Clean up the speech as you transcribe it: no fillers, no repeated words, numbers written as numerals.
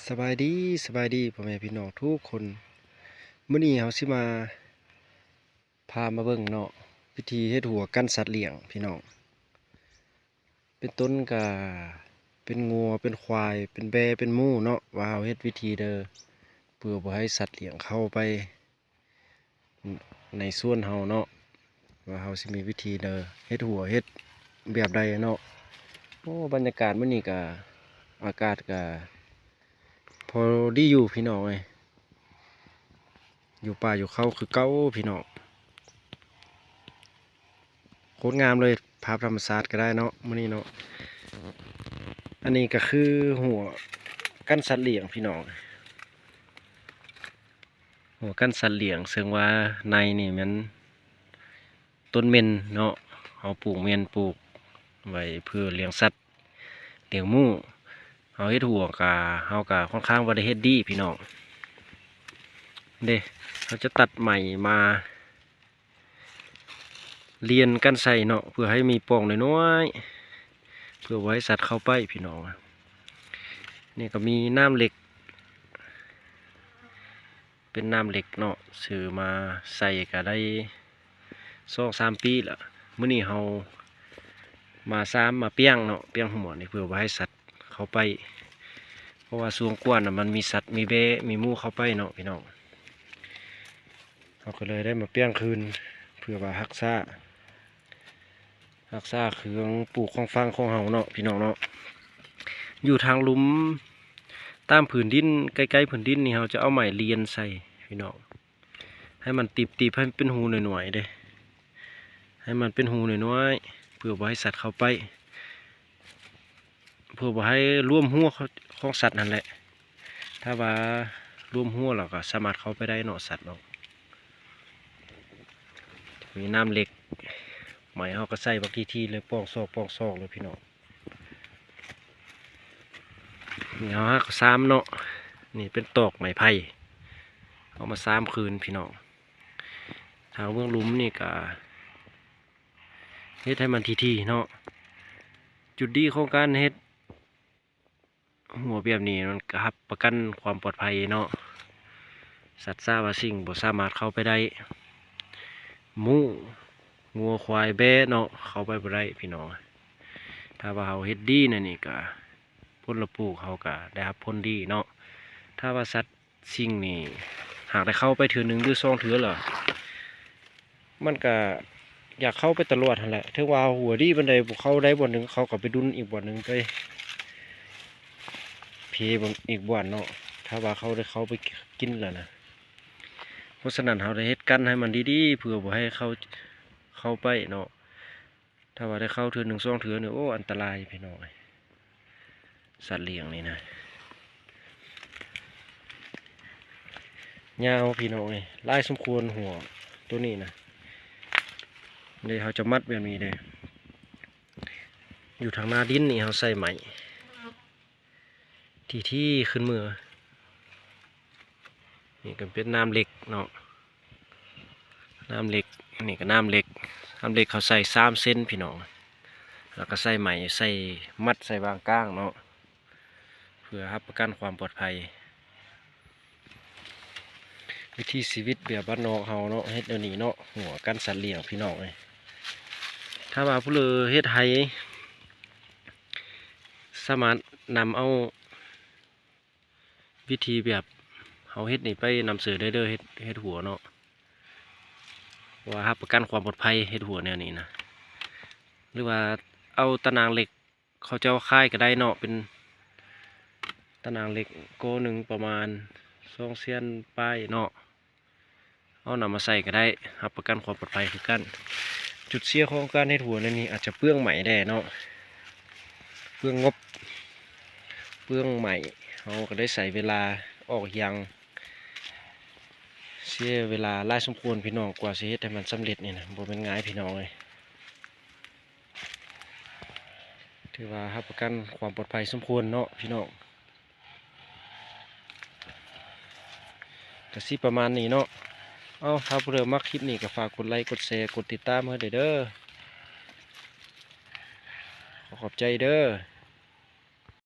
สบายดีพ่อแม่พี่น้องทุกคนมื้อนี้เฮาสิมาพามาเบิ่งเนาะวิธีเฮ็ดหัวกั้นสัตว์เลี้ยงพี่น้องเป็นต้นก็เป็นงัวเป็นควายเป็นแบะเป็นหมูเนาะว่าเฮาเฮ็ดวิธีเด้อเพื่อบ่ให้สัตว์เลี้ยงเข้าไปในสวนเฮาเนาะว่าเฮาสิมีวิธีเด้อเฮ็ดหัวเฮ็ดแบบใดเนาะโอ้บรรยากาศมื้อนี้ก็อากาศก็พอดีอยู่พี่น้องเอ้ยอยู่ป่าอยู่เขาคือเก่าพี่น้องโคตรงามเลยภาพธรรมชาติก็ได้เนาะมื้อนี้เนาะอันนี้ก็คือหัวกั้นสัตว์เลี้ยงพี่น้องหัวกั้นสัตว์เลี้ยงซึ่งว่าในนี่มันต้นเม่นเนาะเฮาปลูกเม่นปลูกไว้เพื่อเลี้ยงสัตว์เลี้ยงหมูเฮาเฮ็ดหัวกะเฮากะค่อนข้างบ่ได้เฮ็ดดีพี่น้องเด้เขาจะตัดใหม่มาเรียนกันใส่เนาะเพื่อให้มีปล่องน้อยๆเพื่อไว้สัตว์เข้าไปพี่น้องนี่ก็มีน้ำเหล็กเป็นน้ำเหล็กเนาะซื้อมาใส่ก็ได้2-3 ปีละมื้อนี้เฮามามาเปี้ยงเนาะเปี้ยงหัวนี่เพื่อไว้ให้สัตว์เข้าไปเพราะว่าช่วงกวนน่ะมันมีสัตว์มีแบะมีหมูเข้าไปเนาะพี่น้องเราก็เลยได้มาเปี้ยงคืนเพื่อว่ารักษาเครื่องปลูกของฟังของเฮาเนาะพี่น้องเนาะอยู่ทางหลุมตามผืนดินใกล้ๆผืนดินนี่เราจะเอาไม้เลียนใส่พี่น้องให้มันตีบให้เป็นหูหน่อยๆเด้ให้มันเป็นหูน้อยๆเพื่อบ่ให้สัตว์เข้าไปเพื่อบ่ให้ร่วมหัวของสัตว์นั่นแหละถ้าว่าร่วมหัวเราก็สามารถเข้าไปได้เนาะสัตว์เนาะมีน้ำเหล็กไม้เขาก็ใส่บักทีเลยปอกซอกเลยพี่น้องนี่เขาก็ซ้ำเนาะนี่เป็นตอกไม้ไผ่เอามาซ้ำคืนพี่น้องทางเบื้องลุ่มนี่ก็เฮ็ดให้มันทีเนาะจุดดีของการเฮ็ดหัวแบบนี้มันก็รับประกันความปลอดภัยเนาะสัตว์ซ่าว่าสิ่งบ่สามารถเข้าไปได้หมูงัวควายแบะเนาะเข้าไปบ่ได้พี่น้องถ้าว่าเฮาเฮ็ดดีนั่นนี่ก็ผลปลูกเขาก็ได้รับผลดีเนาะถ้าว่าสัตว์สิ่งนี้หากได้เข้าไปเถื่อหนึ่งหรือ2 เถื่อเหรอมันก็อยากเข้าไปตลอดนั่นแหละถึงว่าหัวดีบันไดบุเข้าได้บ่อนหนึ่งเขาก็ไปดุนอีกบ่อนหนึ่งไปเพบนอีกบ่อนเนาะถ้าว่าเขาได้เข้าไปกินแล้วนะเพราะฉะนั้นเขาได้เฮ็ดกันให้มันดีๆเพื่อบ่ให้เข้าไปเนาะถ้าว่าได้เข้าเถื่อหนึ่ง2 เถื่อเนี่ยโอ้อันตรายพี่น้องสัตว์เลี้ยงนี่นะยาวพี่น้องลายสมควรหัวตัวนี้นะเลยเขาจะมัดแบบนี้เลยอยู่ทางหน้าดินนี่เขาใส่ไหมที่ขึ้นมือนี่ก็เป็นน้ำเหล็กเนาะน้ำเหล็กนี่ก็น้ำเหล็กเขาใส่3 เซนพี่น้องแล้วก็ใส่ไหมใส่มัดใส่บางก้างเนาะเพื่อรับประกันความปลอดภัยวิธีชีวิตแบบบ้านนอกเฮาเนาะเฮ็ดเดี๋ยวนี้เนาะหัวกันสัตว์เลี้ยงพี่น้องเลยถ้าว่าผู้เลอเฮ็ดไห้สามารถนำเอาวิธีแบบเฮาเฮ็ดนี่ไปนำเสนอได้เด้อเฮ็ดหัวเนาะว่ารับประกันความปลอดภัยเฮ็ดหัวแนวนี้นะหรือว่าเอาตะนางเหล็กเขาจะเอาค่ายก็ได้เนาะเป็นตะนางเหล็กโกหนึ่งประมาณ2 เซนป้ายเนาะเอานำมาใส่ก็ได้รับประกันความปลอดภัยคือกันจุดเสียของการเฮ็ดหัวในนี้อาจจะเปลืองไหมได้เนาะเปลืองงบเปลืองไหมเขาก็ได้ใส่เวลาออกยังเสียเวลาหลายสมควรพี่น้องกว่าสิเฮ็ดให้มันสำเร็จนี่นะบ่เป็นง่ายพี่น้องเลยถือว่ารับประกันความปลอดภัยสมควรเนาะพี่น้องก็สิประมาณนี้เนาะเอาถ้าผู้ใดมักคลิปนี้ก็ฝากกดไลค์กดแชร์กดติดตามให้เด้อขอบใจเด้อ